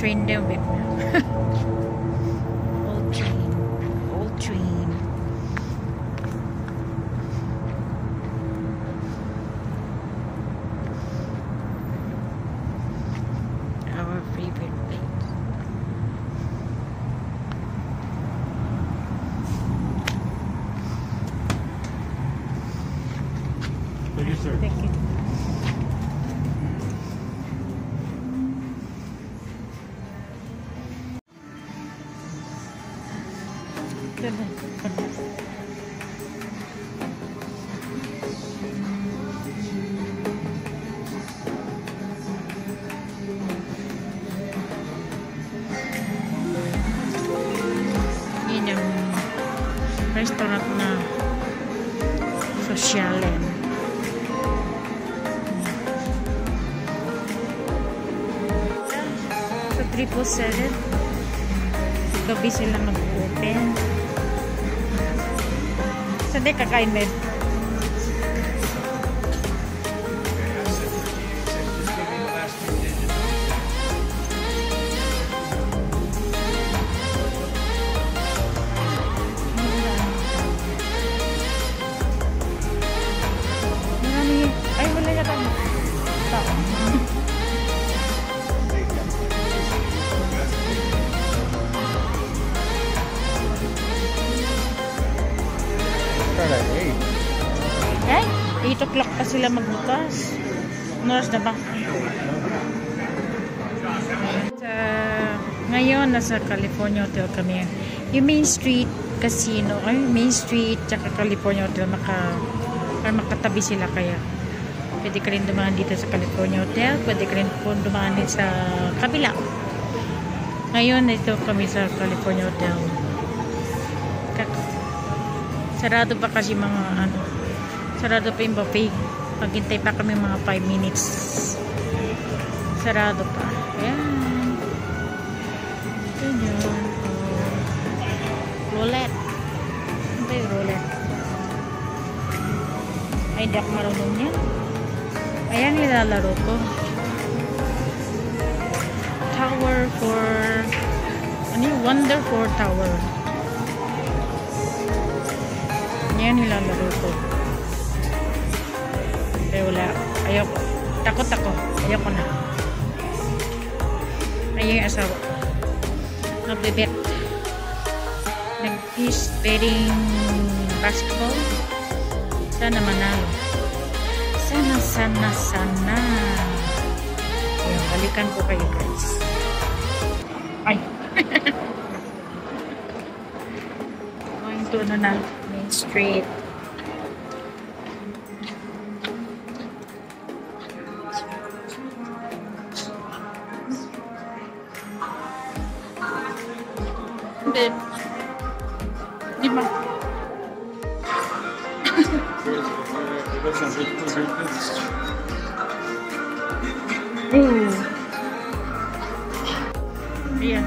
train daw, babe. Old train. Old train. Our favorite place. Thank you, sir. Thank you. Yun yung restaurant na sosyalen. Sa 777 gabi sila mag-open. Saan di kakain, babe? Ay, wala na tao. Ay, 8 o'clock pa sila magbukas. Oras na ba? Ngayon, nasa California Hotel kami. Yung Main Street Casino, ay Main Street, tsaka California Hotel, makatabi sila kaya. Pwede ka rin dumaan dito sa California Hotel, pwede ka rin dumaan din sa kabila. Ngayon, ito kami sa California Hotel. Sarado pa kasi mga sarado pa yung buffet. Maghintay pa kami mga 5 minutes. Sarado pa. Ayan. Ayan. Roulette. Ano ba yung roulette? Ay, di ako marunong yan. Ayan, nilalaro ko. Tower for ano yung Wonder for Tower. Ayan, nilalaro ko. Pero wala. Ayoko. Takot ako. Ayoko na. Ayun yung asawa. Nagbibet. Nag-is betting basketball. Sana manalo. Sana. Ayun, balikan ko kayo, guys. Ay. Going to ano na, Main Street. Babe. Di ba? Ayan.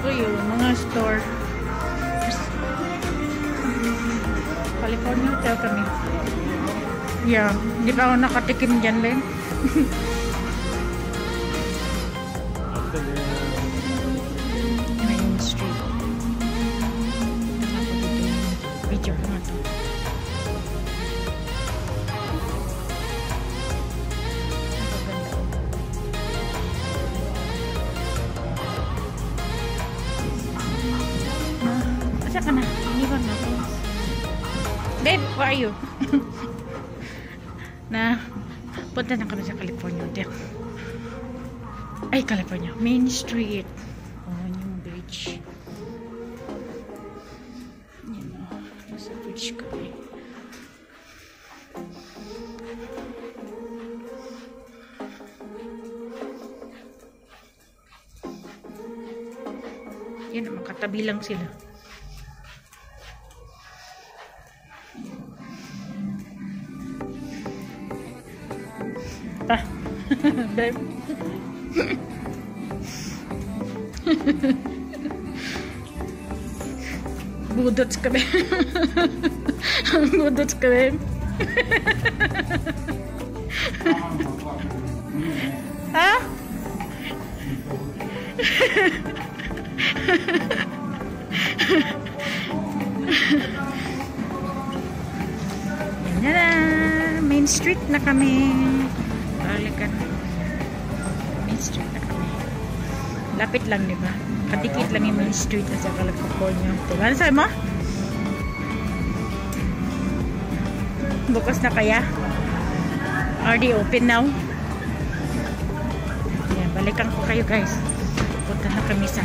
Uy, mga store. California Hotel kami. Yeah. Di ba ako nakatikim dyan, Ben? Main Street. Video ko nga ito. Asa ka na? Iniwan na ito. Babe, where are you? Na punta na kami sa California Hotel. Ay, California. Main Street. Oh, yung bridge. Yan o. Nasa bridge kami. Yan, makatabi lang sila. Ah, babe. Budots kami. Budots kami. Ha? Yan na, Main Street na kami. Balikan. Main Street na kami. Lapit lang, di ba? Kadikit lang yung Main Street at saka California. Diba? Ano sabi mo? Bukas na kaya? Already open now? Yan, balikan ko kayo guys. Punta na kami sa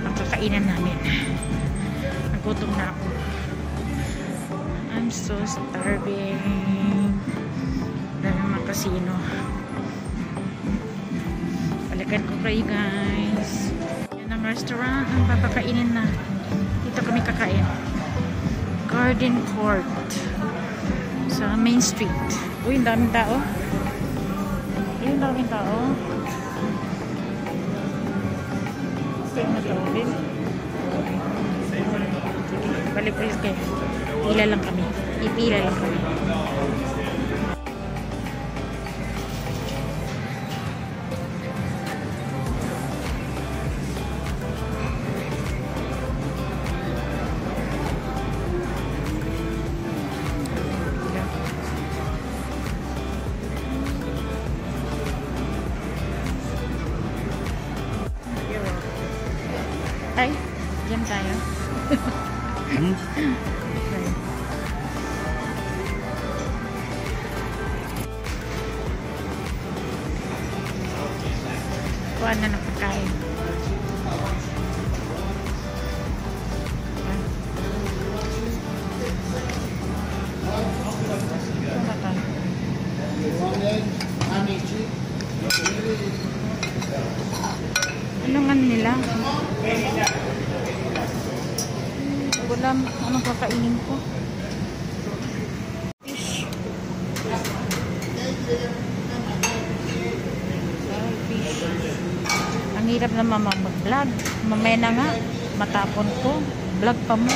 makakainan namin. Nagutom na ako. I'm so starving. Dahil mga casino. Balikan ko kayo guys. Yan ang restaurant. Ang papakainin na. Dito kami kakain. Garden Court. Sa Main Street. Uy, ang daming tao. Uy, ang daming tao. Same na tao din. Sige, balik ulit kayo. Pila lang kami. Ipila lang kami. Ay, diyan tayo. Kuha na ng pagkain. Kuha tayo. Anong ano nila? Ulam. Anong kakainin ko? Fish. Fish. Ang hirap na mag-vlog. Mamaya na nga. Matapon ko. Vlog pa mo.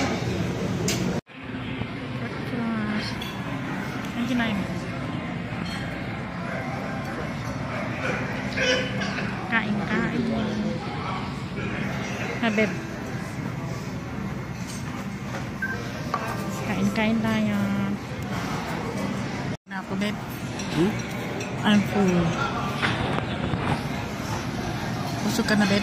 Ang kinain mo? Kain. Beb. Kain tayo. Na ako, beb. I'm full. Busog ka na, beb.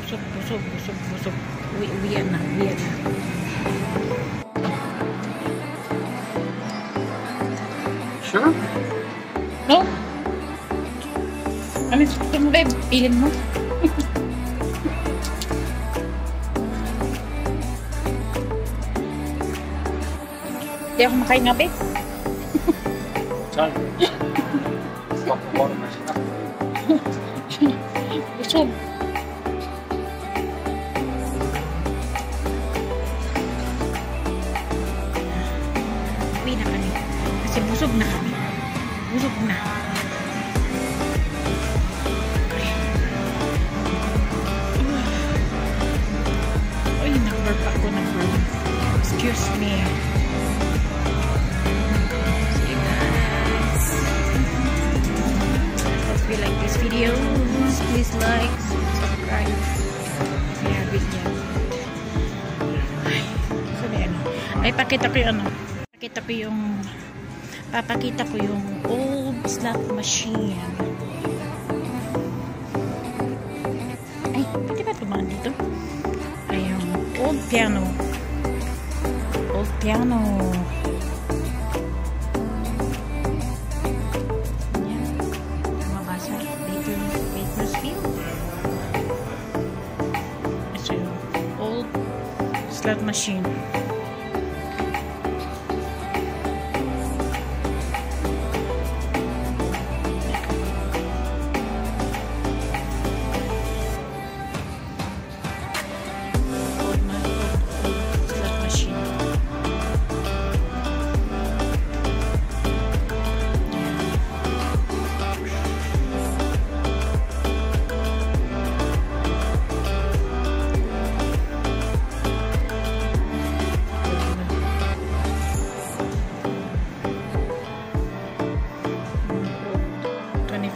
Busog. Uwian na. Sure? No? Ano mo, babe? Pilin mo. Hindi ako makain nga, babe. Saan? Stop the water, Busog. Uwi na kami. Kasi busog na kami. Busog na. Uy, nag-burp ako ng burp. Excuse me. See you guys. Hope you like this video. Please like, subscribe. If you haven't yet. Ay, sabi ano. Ay, pakita ko yung old slot machine. Ay, pwede ba tumaan dito? Ay, yung old piano. Yan. Mabasa. Bakersfield. Ito yung old slot machine.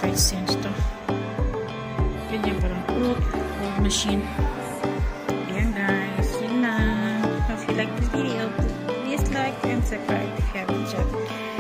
25 cents to. Ganyan parang old machine. Ayan guys, yun lang. If you like this video, please like and subscribe if you haven't yet.